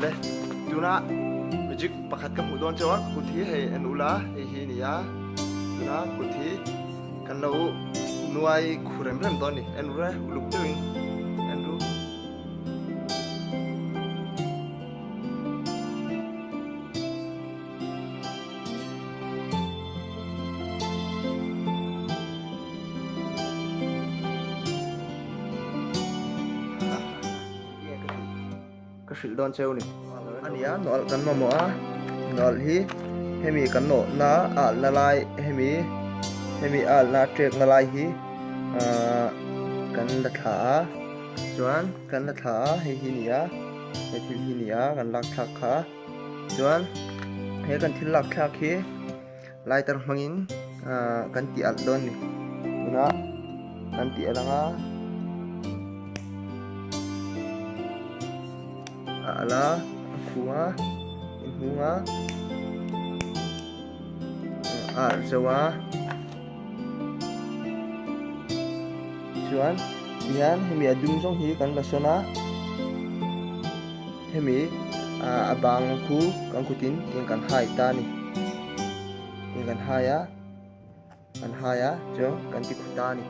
le tuna magic pakhat ka mudon chawa kuthi he anula he hi niya tuna kuthi kan lo nuai khurem rem don ni anura luk tuing anru kasil don cheu ni ania nol kan mo a nol hi hemi kan no na al na lai hemi al na trek na lai hi kan la tha chuan kan la tha he hi nia he thil hi nia kan lak thak kha chuan he kan thil lak thak hi lai tar mangin kan ti al don ni tuna kan ti alanga ala akhuwa inhunga arjawa chuan hian hemi adum jong hi kan basona hemi abang khu kan kutin tin kan hai ta ni tin kan haya jo kan ti khuta ni